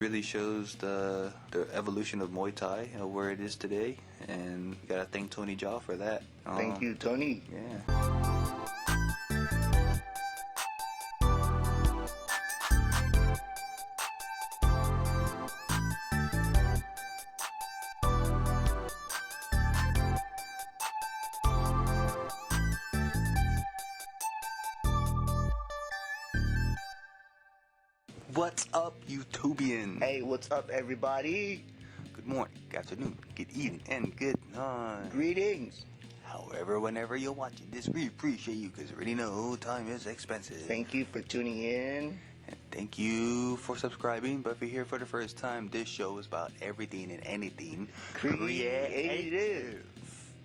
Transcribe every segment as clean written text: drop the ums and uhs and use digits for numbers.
Really shows the evolution of Muay Thai, where it is today, and you gotta thank Tony Jaa for that. Thank you, Tony. Yeah. What's up, YouTubian? Hey, what's up, everybody? Good morning, good afternoon, good evening, and good night. Greetings. However, whenever you're watching this, we appreciate you because you already know time is expensive. Thank you for tuning in. And thank you for subscribing. But if you're here for the first time, this show is about everything and anything Creative.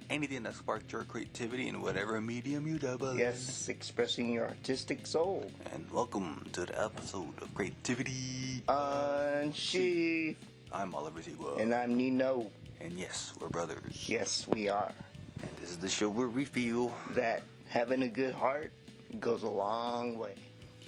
Anything that sparked your creativity in whatever medium you dabble in. Yes, expressing your artistic soul. And welcome to the episode of Creativity Unsheathed. I'm Oliver Zigua. And I'm Nino. And yes, we're brothers. Yes, we are. And this is the show where we feel that having a good heart goes a long way.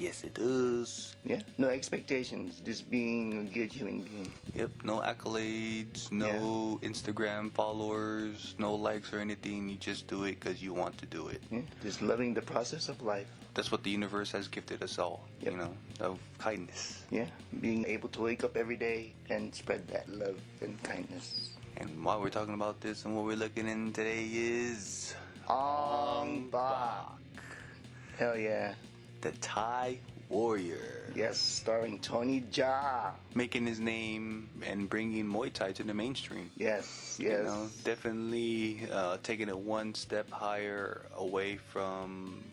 Yes, it does. Yeah, no expectations, just being a good human being. Yep, no accolades, no Instagram followers, no likes or anything. You just do it because you want to do it. Yeah, just loving the process of life. That's what the universe has gifted us all, Yep. you know, of kindness. Yeah, being able to wake up every day and spread that love and kindness. And while we're talking about this, and what we're looking in today is Ong Bak. Hell yeah. The Thai Warrior. Yes, starring Tony Jaa. Making his name and bringing Muay Thai to the mainstream. Yes. You know, definitely taking it one step higher away from,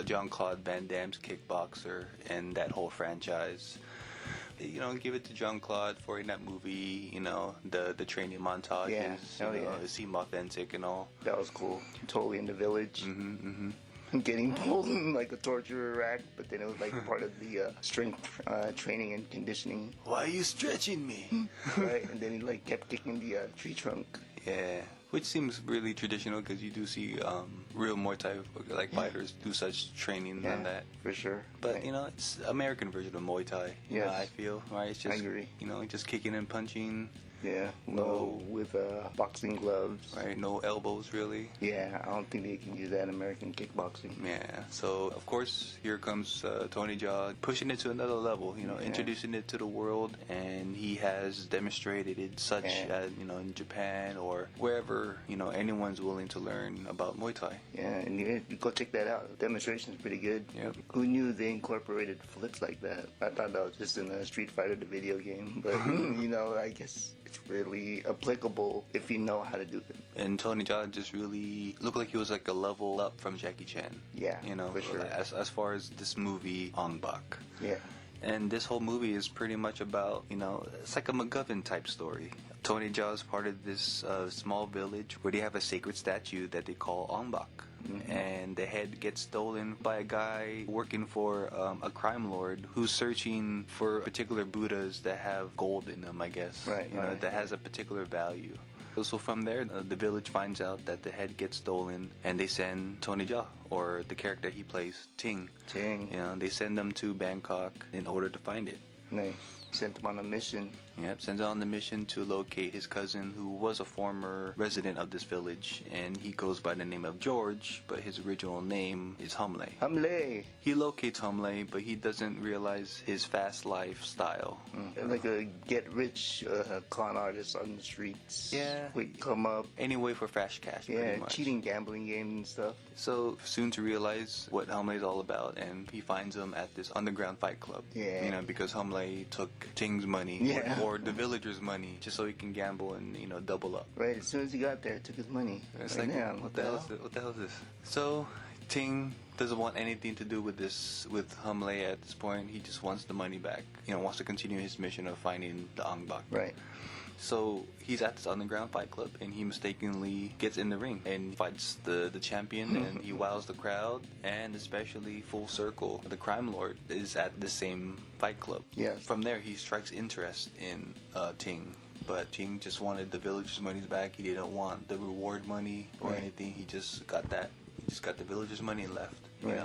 Jean-Claude Van Damme's Kickboxer and that whole franchise. You know, give it to Jean-Claude for in that movie, the training montages. Yeah, It seemed authentic and all. That was cool. Totally in the village. Mm-hmm. Getting pulled in like a torture rack, but then it was like part of the strength training and conditioning. Why are you stretching me? Right, and then he like kept kicking the tree trunk. Yeah, which seems really traditional because you do see real Muay Thai fighters do such training on that. For sure. But right. It's American version of Muay Thai. Yes. I feel right. It's just I agree. Just kicking and punching. Yeah, no with boxing gloves. Right, no elbows really. Yeah, I don't think they can do that in American kickboxing. Yeah, so of course here comes Tony Jaa pushing it to another level, introducing it to the world, and he has demonstrated it such as, in Japan or wherever, anyone's willing to learn about Muay Thai. Yeah, and you go check that out. The demonstration's pretty good. Yep. Who knew they incorporated flips like that? I thought that was just in Street Fighter, the video game, but I guess it's really applicable if you know how to do it. And Tony Jaa just really looked like he was like a level up from Jackie Chan. Yeah, for sure. As far as this movie, Ong Bak. Yeah. And this whole movie is pretty much about, it's like a MacGuffin type story. Tony Jaa is part of this small village where they have a sacred statue that they call Ong Bak. Mm-hmm. And the head gets stolen by a guy working for a crime lord who's searching for particular Buddhas that have gold in them, I guess. Right. That has a particular value. So from there, the village finds out that the head gets stolen, and they send Tony Jaa, or the character he plays, Ting. They send them to Bangkok in order to find it. Nice. Sent him on a mission. Yep, sends on the mission to locate his cousin who was a former resident of this village, and he goes by the name of George, but his original name is Humle. Humle! He locates Humle, but he doesn't realize his fast lifestyle. Like a get-rich con artist on the streets. Yeah. Would come up. Anyway for fast cash, pretty much. Cheating gambling games and stuff. So, soon to realize what Humle is all about, and he finds him at this underground fight club. Yeah. Because Humle took Ting's money, or the villagers' money, just so he can gamble and, double up. Right, as soon as he got there, took his money. It's right like, now, what the hell is this? So, Ting doesn't want anything to do with Humle at this point. He just wants the money back. Wants to continue his mission of finding the Ong Bak. Right. So he's at this underground fight club, and he mistakenly gets in the ring and fights the champion, and he wows the crowd, and especially Full Circle, the crime lord, is at the same fight club. Yes. From there, he strikes interest in Ting. But Ting just wanted the villagers' money back. He didn't want the reward money or anything. He just got that. He just got the villagers' money and left. Right.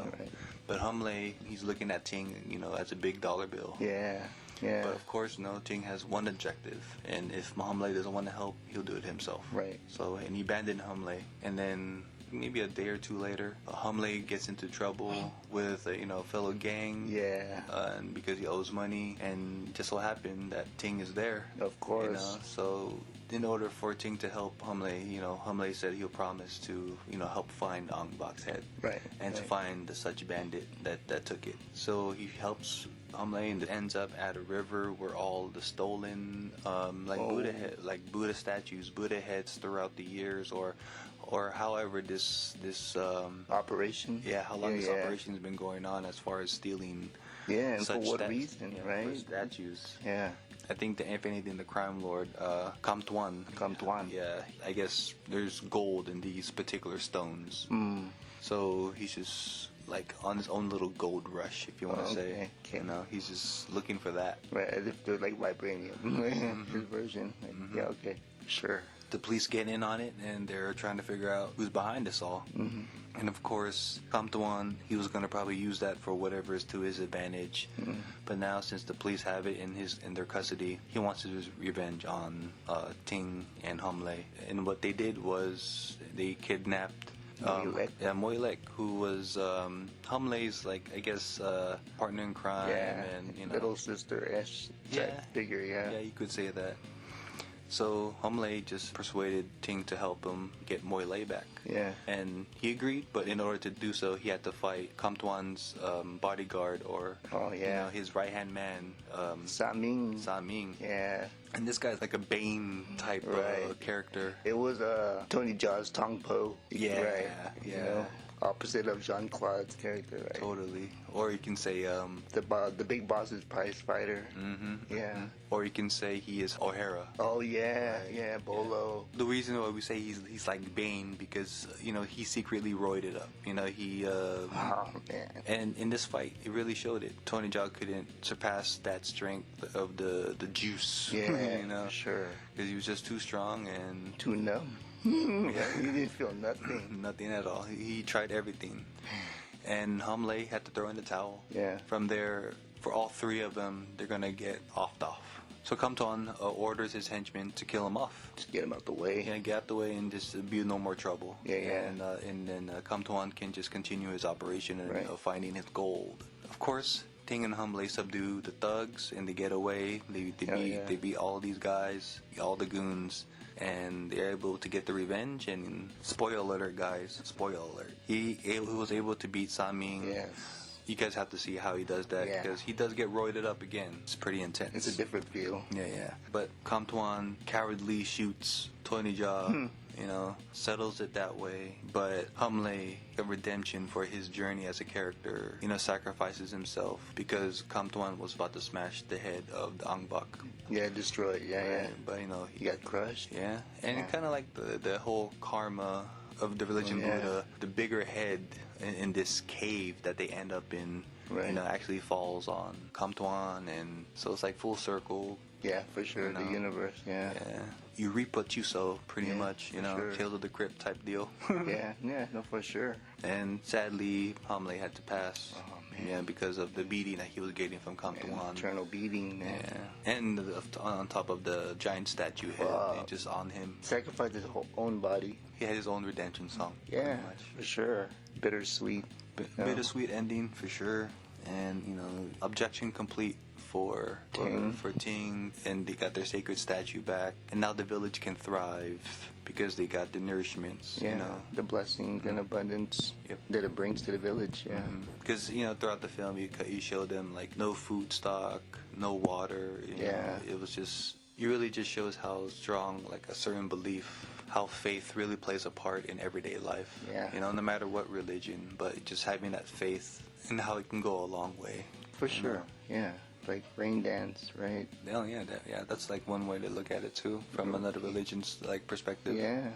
But Humle, he's looking at Ting, as a big dollar bill. Yeah. Yeah. But of course, no, Ting has one objective, and if Hamle doesn't want to help, he'll do it himself. Right. So, and he abandoned Hamle, and then maybe a day or two later, Hamle gets into trouble with a fellow gang. Yeah. And because he owes money, and just so happened that Ting is there. Of course. So in order for Ting to help Hamle, Hamle said he'll promise to help find Ong Bak's head. Right. And to find the such bandit that took it. So he helps Hamle, and it ends up at a river where all the stolen Buddha statues, Buddha heads throughout the years, or however this operation. Yeah, how long this operation's been going on as far as stealing. Yeah, and for what reason, right? For statues. Yeah. I think if anything, the crime lord, Kam Tuan. Yeah, I guess there's gold in these particular stones. So he's just like on his own little gold rush, if you want to say. Okay. He's just looking for that. Right, as if they're like vibranium, his version. Like, yeah, okay, sure. The police get in on it, and they're trying to figure out who's behind this all. And of course, Kam Tuan, he was going to probably use that for whatever is to his advantage. But now, since the police have it in their custody, he wants to do his revenge on Ting and Hamle. And what they did was they kidnapped Muay Lek, who was Hamle's, partner in crime, and little sister-ish type figure. Yeah, you could say that. So Hamle just persuaded Ting to help him get Muay Lek back. Yeah. And he agreed, but in order to do so, he had to fight Kam Tuan's bodyguard, or his right-hand man, Sa Ming. Sa Ming. Yeah. And this guy's like a Bane type character. It was Tony Jaa's Tong Po. Yeah, right. yeah. Opposite of Jean-Claude's character, right? Totally. Or you can say the big boss's prize fighter. Yeah. Or you can say he is O'Hara. Oh yeah, yeah, Bolo. The reason why we say he's like Bane, because he secretly roided up. He oh man. And in this fight, it really showed it. Tony Jaa couldn't surpass that strength of the juice. Yeah, sure. Because he was just too strong and too numb. Yeah, he didn't feel nothing. Nothing at all. He tried everything. And Hamle had to throw in the towel. Yeah. From there, for all three of them, they're going to get offed off. So Kam Tuan orders his henchmen to kill him off. Just get him out the way. Yeah, get out the way and just be no more trouble. Yeah. And then Kam Tuan can just continue his operation and finding his gold. Of course, Ting and Hamle subdue the thugs and they get away. They beat all these guys, all the goons. And they're able to get the revenge. And spoiler alert, guys! Spoiler alert! He was able to beat Sa Ming. Yes. You guys have to see how he does that, because he does get roided up again. It's pretty intense. It's a different feel. Yeah. But Kam Tuan cowardly shoots Tony Jaa. Settles it that way. But Hamle, a redemption for his journey as a character, sacrifices himself because Kam Tuan was about to smash the head of the Ong Bak. Yeah, destroyed. Yeah. But he got crushed. Yeah, and kind of like the whole karma of the religion Buddha, the bigger head in this cave that they end up in, actually falls on Kam Tuan, and so it's like full circle. Yeah, for sure. The universe. Yeah. You reap what you sow, pretty much. Sure. Tales of the Crypt type deal. No, for sure. And sadly, Hamle had to pass. Oh man. Yeah, because of the beating that he was getting from Kam Tuan. Eternal beating. Man. Yeah, and on top of the giant statue head, just on him. Sacrificed his own body. He had his own redemption song. Yeah, for sure. Bittersweet. Bittersweet ending for sure. And objection complete for Ting, and they got their sacred statue back, and now the village can thrive because they got the nourishments. The blessings and abundance that it brings to the village. Because throughout the film you show them like no food stock, no water. It was just, it really just shows how strong like a certain belief, how faith really plays a part in everyday life. No matter what religion, but just having that faith and how it can go a long way. For sure. Yeah. Like rain dance, right? Oh yeah, that's like one way to look at it too, from another religion's like perspective. Yeah,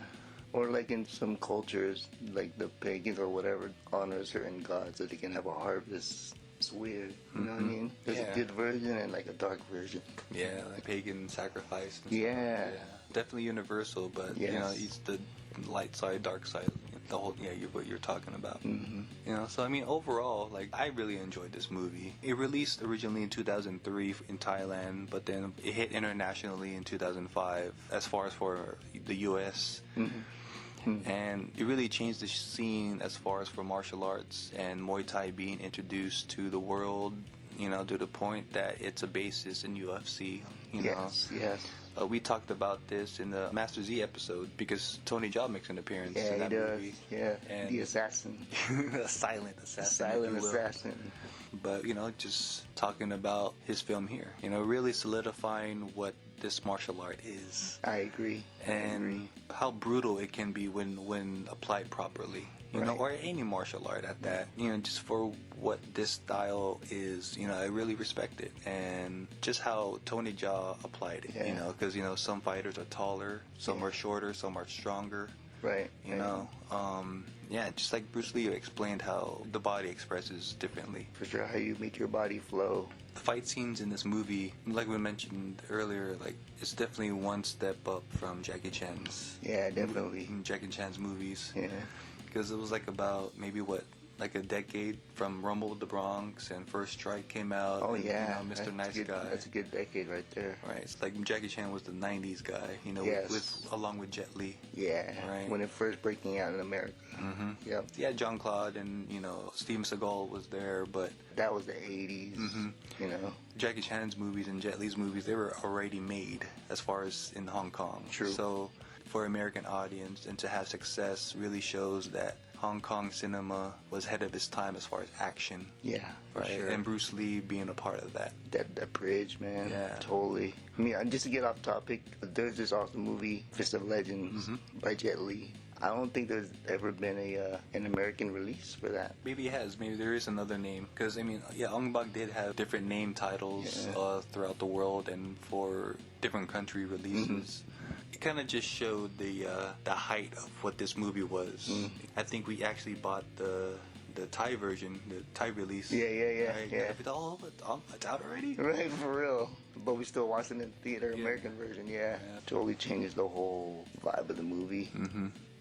or like in some cultures, like the pagans or whatever honor certain gods so they can have a harvest. It's weird, you know what I mean? There's a good version and like a dark version. Yeah, like pagan sacrifice. And stuff. Definitely universal, but it's the light side, dark side. the whole what you're talking about. Mm-hmm. You know, so I mean, overall, like I really enjoyed this movie. It released originally in 2003 in Thailand, but then it hit internationally in 2005 as far as for the U.S. Mm-hmm. And it really changed the scene as far as for martial arts and Muay Thai being introduced to the world. You know, to the point that it's a basis in UFC. You know. Yes. We talked about this in the Master Z episode because Tony Jaa makes an appearance in that movie. Yeah, and the assassin. a silent assassin. Silent assassin. But, you know, just talking about his film here, you know, really solidifying what this martial art is. I agree. And how brutal it can be when applied properly. You know, or any martial art at that. You know, just for what this style is, you know, I really respect it. And just how Tony Jaa applied it, you know, because, you know, some fighters are taller, some are shorter, some are stronger. Right. You know, just like Bruce Lee explained how the body expresses differently. For sure, how you make your body flow. The fight scenes in this movie, like we mentioned earlier, like it's definitely one step up from Jackie Chan's. Yeah, definitely. Jackie Chan's movies. Yeah. Because it was like about maybe like a decade from Rumble with the Bronx and First Strike came out. Oh, and, yeah. You know, Mr. That's Nice Guy. That's a good decade right there. Right. It's like Jackie Chan was the 90s guy, you know, along with Jet Li. Yeah. Right. When it first breaking out in America. Mm-hmm. Yep. Yeah, John Claude and, you know, Steven Seagal was there, but... That was the 80s, you know. Jackie Chan's movies and Jet Li's movies, they were already made as far as in Hong Kong. True. So for American audience and to have success really shows that Hong Kong cinema was ahead of its time as far as action. Yeah, for right? sure. And Bruce Lee being a part of that. That bridge, man. Yeah. Totally. I mean, just to get off topic, there's this awesome movie, Fist of Legends, by Jet Li. I don't think there's ever been an American release for that. Maybe it has. Maybe there is another name. Because, I mean, Ong Bak did have different name titles throughout the world and for different country releases. It kind of just showed the height of what this movie was. I think we actually bought the Thai version, the Thai release. Yeah. Right? It's out already? Right, for real. But we still watching it in the theater, American version, Totally changes the whole vibe of the movie.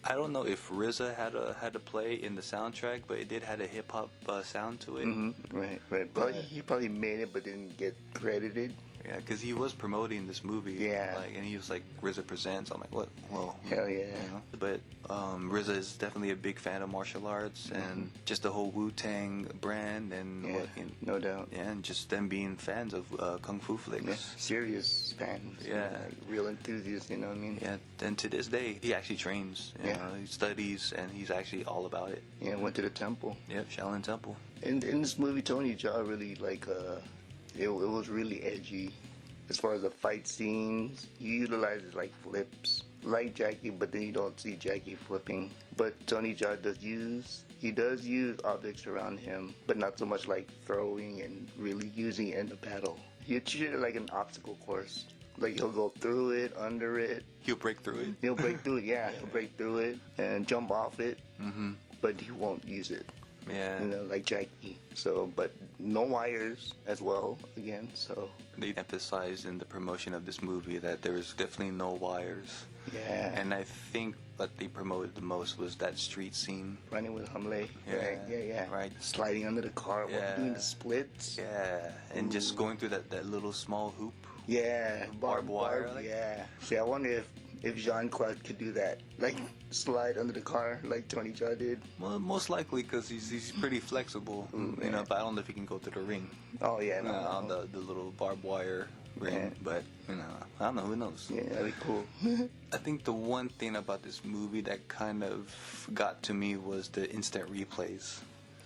I don't know if RZA had a play in the soundtrack, but it did have a hip hop sound to it. Right. But he probably made it, but didn't get credited. Yeah, because he was promoting this movie. Yeah. And he was like, RZA Presents. I'm like, what? Whoa. Hell yeah. You know? But RZA is definitely a big fan of martial arts and just the whole Wu-Tang brand and no doubt. Yeah, and just them being fans of Kung Fu flicks. Yeah. Serious fans. Yeah. Like real enthusiasts, you know what I mean? Yeah, and to this day, he actually trains. You know, he studies, and he's actually all about it. Yeah, went to the temple. Yep, Shaolin Temple. In this movie, Tony Jaa really, it was really edgy. As far as the fight scenes, he utilizes like flips, like Jackie, but then you don't see Jackie flipping. But Tony Jaa does use objects around him, but not so much like throwing and really using it in the battle. He treats it like an obstacle course. Like he'll go through it, under it. He'll break through it. He'll break through it, He'll break through it and jump off it, but he won't use it. Yeah. You know, like Jackie. So, but no wires as well, again, so. They emphasized in the promotion of this movie that there was definitely no wires. Yeah. And I think what they promoted the most was that street scene. Running with Hamle. Yeah. Right. Sliding under the car while doing the splits. Yeah. And just going through that little small hoop. Yeah. Barbed wire. See, I wonder if Jean-Claude could do that. Like, slide under the car like Tony Jaa did. Well, most likely because he's pretty flexible. You know, but I don't know if he can go to the ring. Oh, yeah. No. On the little barbed wire ring. Yeah. But, you know, I don't know. Who knows? Yeah, that'd be cool. I think the one thing about this movie that kind of got to me was the instant replays.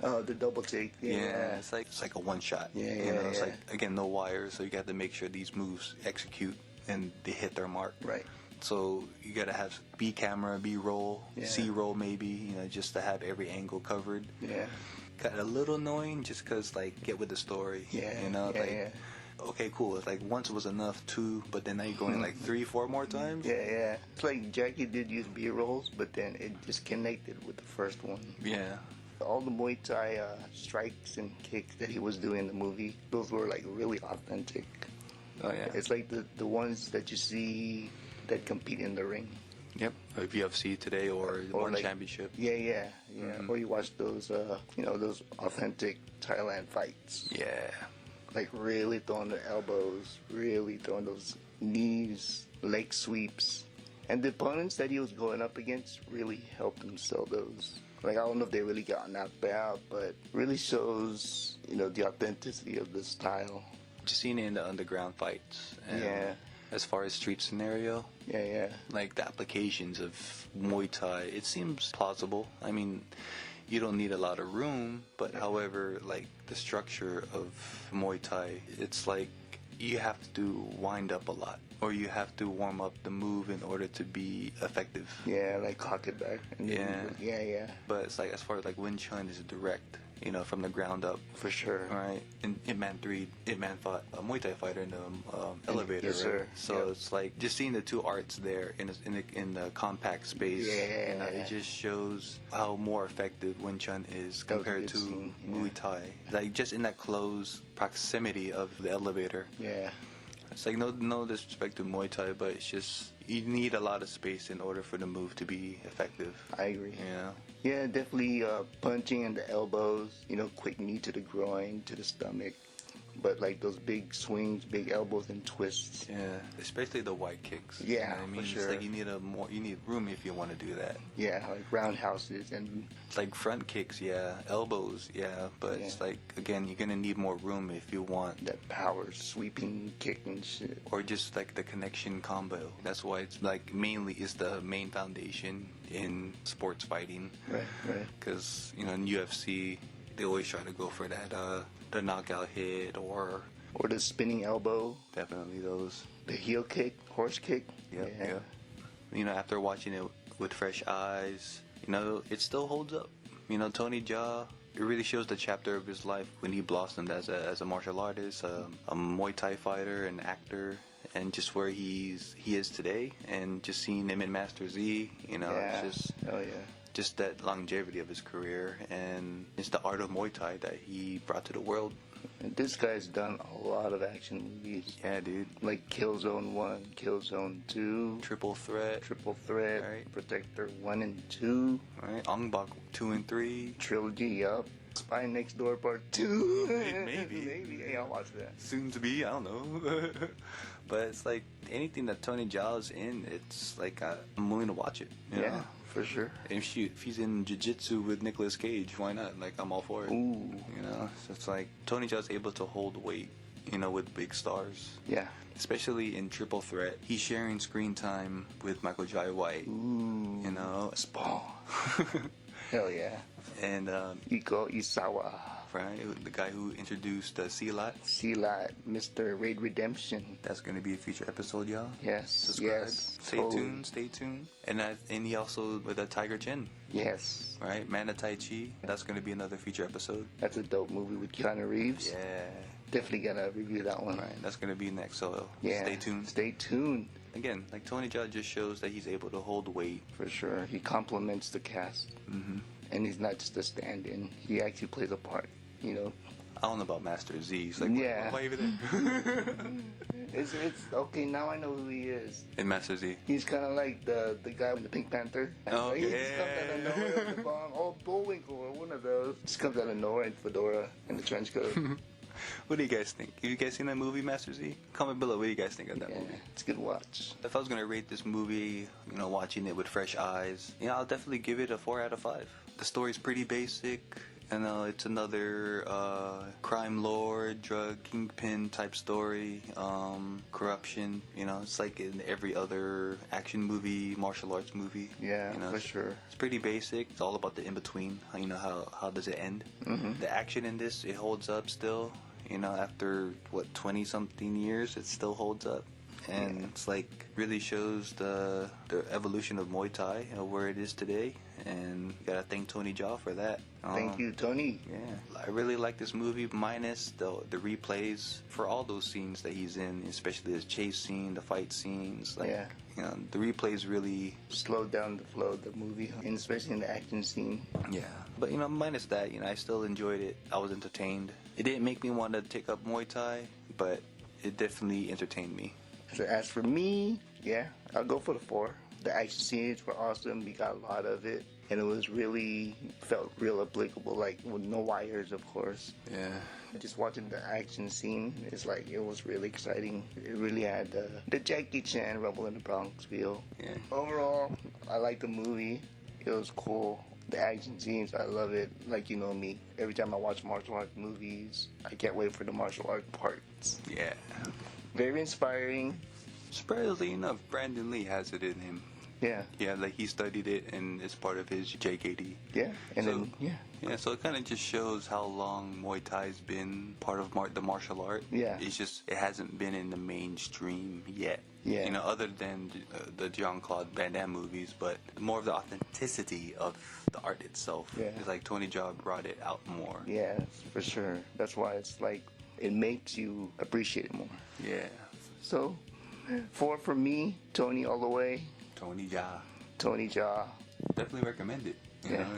Oh, the double take. Yeah. It's like a one shot. Yeah, It's like, again, no wires, so you got to make sure these moves execute and they hit their mark. Right. So you got to have B camera, B roll, C roll maybe, you know, just to have every angle covered. Yeah. Got a little annoying just because, like, get with the story. Yeah. You know, okay, cool. It's like once was enough, two, but then now you're going like 3, 4 more times. Yeah. It's like Jackie did use B rolls, but then it just connected with the first one. Yeah. All the Muay Thai strikes and kicks that he was doing in the movie, those were like really authentic. Oh yeah. It's like the ones that you see that compete in the ring. Yep. Or UFC today or One like, Championship. Yeah. Or you watch those, those authentic Thailand fights. Yeah. Like really throwing the elbows, really throwing those knees, leg sweeps. And the opponents that he was going up against really helped him sell those. Like, I don't know if they really got knocked out, but really shows, the authenticity of the style. Just seeing it in the underground fights. And Yeah. As far as street scenario, Yeah. like the applications of Muay Thai, it seems plausible. I mean, you don't need a lot of room, but however, like the structure of Muay Thai, it's like you have to wind up a lot, or you have to warm up the move in order to be effective. Yeah, like cock it back. And yeah. But it's like, as far as like Wing Chun is direct, from the ground up. For sure. Right. In Ip Man 3, Ip Man fought a Muay Thai fighter in the elevator. Yes, sir. Right? So it's like just seeing the two arts there in the compact space. Yeah. It just shows how more effective Wing Chun is compared to Muay Thai. Like just in that close proximity of the elevator. Yeah. It's like no disrespect to Muay Thai, but it's just you need a lot of space in order for the move to be effective. I agree. Yeah. Yeah, definitely punching in the elbows, quick knee to the groin, to the stomach. But like those big swings, big elbows and twists. Yeah, especially the wide kicks. Yeah, you know what I mean, for sure. It's like you need room if you want to do that. Yeah, like roundhouses and It's like front kicks, yeah, elbows, yeah, but it's like again, you're gonna need more room if you want that power sweeping kick and shit. or just like the connection combo. That's why it's like mainly is the main foundation in sports fighting. Right. Because in UFC they always try to go for that the knockout hit or the spinning elbow, definitely those. the heel kick, horse kick. Yeah. After watching it with fresh eyes, it still holds up. Tony Jaa, it really shows the chapter of his life when he blossomed as a martial artist, a Muay Thai fighter, an actor, and just where he is today, and just seeing him in Master Z, it's just oh yeah. Just that longevity of his career, and it's the art of Muay Thai that he brought to the world. And this guy's done a lot of action movies. Yeah, dude. Like Killzone 1, Killzone 2, Triple Threat, right. Protector 1 and 2, right? Ong Bak 2 and 3, Trilogy Up, Spy Next Door Part 2. Maybe. Hey, I'll watch that. Soon to be, I don't know. But it's like anything that Tony Jaa is in, it's like I'm willing to watch it. You know? For sure. And if he's in jiu-jitsu with Nicolas Cage, why not? Like, I'm all for it. Ooh. So it's like Tony Jaa's able to hold weight, with big stars. Yeah. Especially in Triple Threat. He's sharing screen time with Michael Jai White. Ooh. Spawn. Hell yeah. And Iko Isawa. Right, the guy who introduced Silat. Silat, Mr. Raid Redemption. That's going to be a future episode, y'all. Yes. Subscribe. Yes. Stay tuned. And he also with a Tiger Chin. Yes. Right, Mana Tai Chi. That's going to be another future episode. That's a dope movie with Keanu Reeves. Yeah. Definitely gotta review that one. Right, that's going to be next. So stay tuned. Again, like Tony Jaa just shows that he's able to hold weight. For sure. He complements the cast. Mm-hmm. And he's not just a stand-in. He actually plays a part. I don't know about Master Z. It's like, why even there? It's okay. Now I know who he is. In Master Z, he's kind of like the guy in the Pink Panther. Oh, he just comes out of nowhere with the bomb. Oh, Bullwinkle or one of those. Just comes out of nowhere in fedora and the trench coat. What do you guys think? Have you guys seen that movie, Master Z? Comment below. What do you guys think of that movie? It's a good watch. If I was gonna rate this movie, watching it with fresh eyes, I'll definitely give it a 4 out of 5. The story's pretty basic. And it's another crime lord, drug kingpin type story, corruption. It's like in every other action movie, martial arts movie. Yeah, for sure. It's pretty basic. It's all about the in between. How does it end? Mm-hmm. The action in this, it holds up still. After 20 something years, it still holds up. And it's like really shows the evolution of Muay Thai, where it is today. And you gotta thank Tony Jaa for that. Thank you, Tony. Yeah, I really like this movie, minus the replays for all those scenes that he's in, especially the chase scene, the fight scenes. The replays really slowed down the flow of the movie, and especially in the action scene. Yeah, but minus that, I still enjoyed it. I was entertained. It didn't make me want to take up Muay Thai, but it definitely entertained me. So as for me, I'll go for the 4. The action scenes were awesome. We got a lot of it, and it was really felt real applicable. Like with no wires, of course. Yeah. Just watching the action scene is like it was really exciting. It really had the Jackie Chan Rumble in the Bronx feel. Yeah. Overall, I like the movie. It was cool. The action scenes, I love it. Like you know me, every time I watch martial arts movies, I can't wait for the martial art parts. Yeah. Very inspiring. Surprisingly enough, Brandon Lee has it in him. Yeah. Yeah, like he studied it and it's part of his JKD. Yeah. And So- then yeah. Yeah, so it kind of just shows how long Muay Thai's been part of the martial art. Yeah. It's just, it hasn't been in the mainstream yet. Yeah. You know, other than the Jean-Claude Van Damme movies, but more of the authenticity of the art itself. Yeah. It's like Tony Jaa brought it out more. Yeah, for sure. That's why it's like it makes you appreciate it more. Yeah. So, 4 for me, Tony all the way. Tony Jaa. Tony Jaa. Definitely recommend it. You Yeah. know,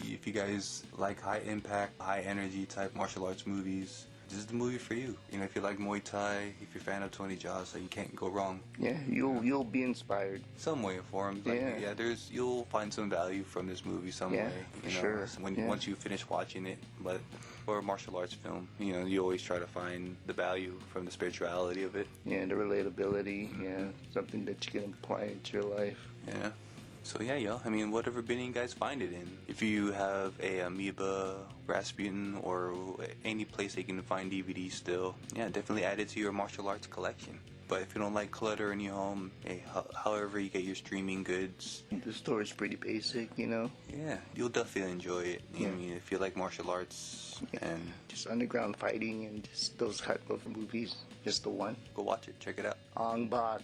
if you guys like high impact, high energy type martial arts movies, this is the movie for you. You know, if you like Muay Thai, if you're a fan of Tony Jaa, so you can't go wrong. Yeah, you'll be inspired. Some way or form. Like, Yeah. you'll find some value from this movie some Yeah, way. for You know, sure. When Yeah. once you finish watching it, but for a martial arts film, you know, you always try to find the value from the spirituality of it. Yeah, the relatability. Yeah, something that you can apply into your life. Yeah. So yeah, yo. I mean, whatever binning you guys find it in. If you have a Amoeba, Rasputin, or any place that you can find DVDs still, yeah, definitely add it to your martial arts collection. But if you don't like clutter in your home, hey, however you get your streaming goods, The story's pretty basic, you know. yeah, you'll definitely enjoy it. Yeah. I mean, if you like martial arts, and Just underground fighting and just those type of movies. Just the one. go watch it, check it out. Ong Bak,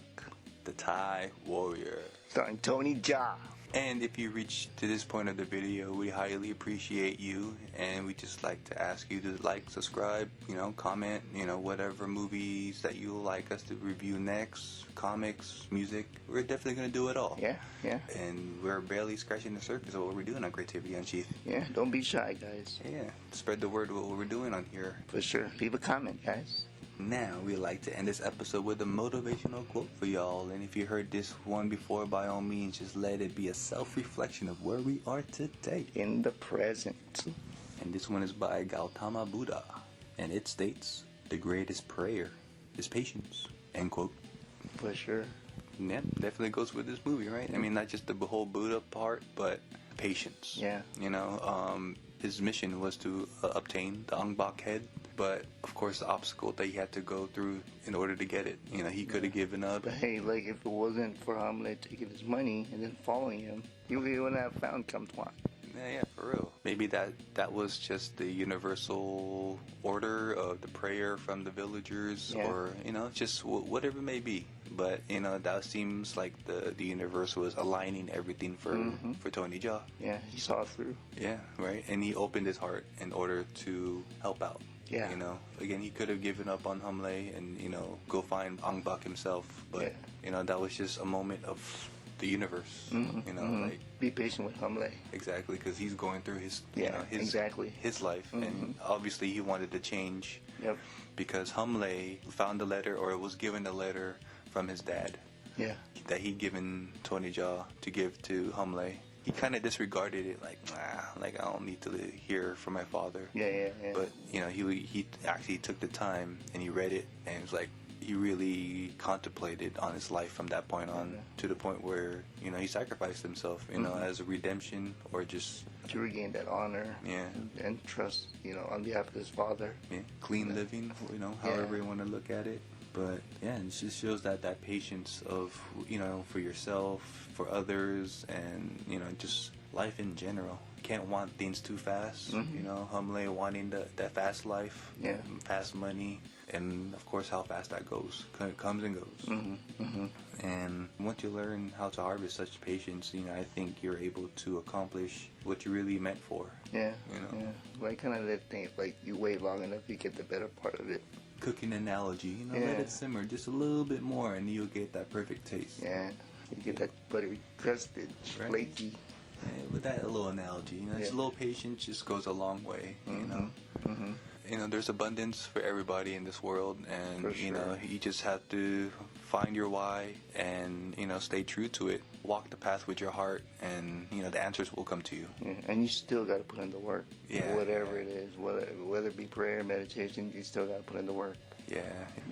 The Thai Warrior. starring Tony Jaa. And if you reach to this point of the video, we highly appreciate you, and we just like to ask you to like, subscribe, you know, comment, you know, whatever movies that you like us to review next, comics, music. We're definitely gonna do it all. Yeah, yeah, And we're barely scratching the surface of what we're doing on Creativity Unsheathed. yeah. Don't be shy, guys. Yeah, spread the word of what we're doing on here. For sure. Leave a comment, guys. Now, we'd like to end this episode with a motivational quote for y'all. And if you heard this one before, by all means, just let it be a self-reflection of where we are today. In the present. And this one is by Gautama Buddha. And it states, "The greatest prayer is patience." End quote. For sure. Yeah, definitely goes with this movie, right? I mean, not just the whole Buddha part, but patience. Yeah. You know, his mission was to obtain the Ong Bak head. But, of course, the obstacle that he had to go through in order to get it. You know, he could have given up. But hey, like if it wasn't for Hamlet taking his money and then following him, he wouldn't have found Kamtuan. Yeah, for real. Maybe that was just the universal order of the prayer from the villagers, Yeah. or, you know, just whatever it may be. But, you know, that seems like the universe was aligning everything for Tony Jaa. Yeah, he saw through. Yeah, right. And he opened his heart in order to help out. Yeah. You know, again, he could have given up on Hamle and, you know, go find Ong Bak himself. But, Yeah. you know, that was just a moment of the universe. You know, like, Be patient with Hamlet. exactly, because he's going through his, Yeah, you know, exactly. his life. And obviously he wanted to change Yep. because Hamle found a letter, or was given a letter from his dad Yeah. that he'd given Tony Jaa to give to Hamle. He kind of disregarded it, like, like, I don't need to hear from my father. Yeah. But, you know, he actually took the time and he read it, and it was like, he really contemplated on his life from that point on, to the point where, you know, he sacrificed himself, you know, as a redemption, or just, To regain that honor. Yeah. And trust, you know, on behalf of his father. yeah, clean living, you know, however you want to look at it. But, yeah, it just shows that patience of, you know, for yourself, for others, and, you know, just life in general. Can't want things too fast, you know, Hamle wanting that fast life, Yeah. fast money, and of course how fast that goes, comes and goes. And once you learn how to harvest such patience, you know, I think you're able to accomplish what you really meant for. Yeah. You know. Yeah. Like kind of that thing, like you wait long enough, you get the better part of it. Cooking analogy, you know, let Yeah. it simmer just a little bit more, and you'll get that perfect taste. Yeah. You get that buttery crusted, Right. flaky. And with that little analogy, you know, just a Yeah. little patience just goes a long way. You know. You know, there's abundance for everybody in this world, and For you know, sure. you just have to find your why and, stay true to it. Walk the path with your heart, and, the answers will come to you. Yeah, and you still got to put in the work. Yeah. Whatever it is, whether it be prayer, meditation, you still got to put in the work. Yeah.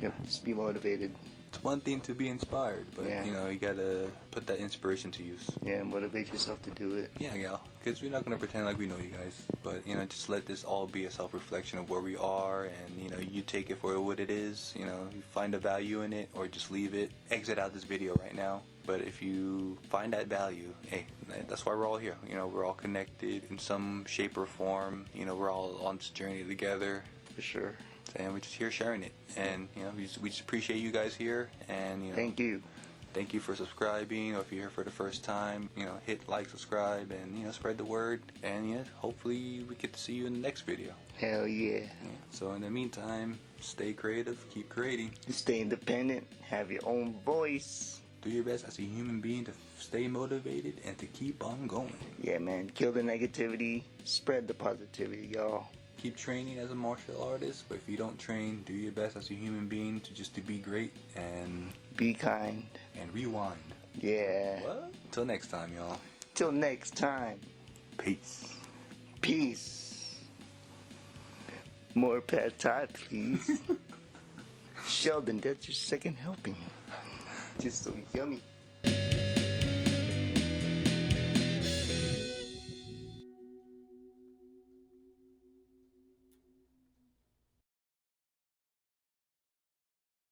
Yep, just be motivated. It's one thing to be inspired, but, Yeah. you got to put that inspiration to use. Yeah, motivate yourself to do it. Yeah, because we're not going to pretend like we know you guys, but, just let this all be a self-reflection of where we are, and, you take it for what it is, you find a value in it, or just leave it, exit out this video right now. But if you find that value, hey, that's why we're all here. We're all connected in some shape or form. We're all on this journey together. For sure. And we're just here sharing it. And, we just appreciate you guys here. And, Thank you. Thank you for subscribing, or if you're here for the first time, hit like, subscribe, and, spread the word. And, hopefully we get to see you in the next video. Hell yeah. So in the meantime, stay creative, keep creating. Stay independent, have your own voice. Do your best as a human being to stay motivated and to keep on going. Yeah, man. Kill the negativity, spread the positivity, y'all. Keep training as a martial artist, but if you don't train, do your best as a human being to be great and be kind and rewind. Yeah. What? Till next time, y'all. Till next time. Peace. Peace. More pad thai, please. Sheldon, that's your second helping. Just so yummy.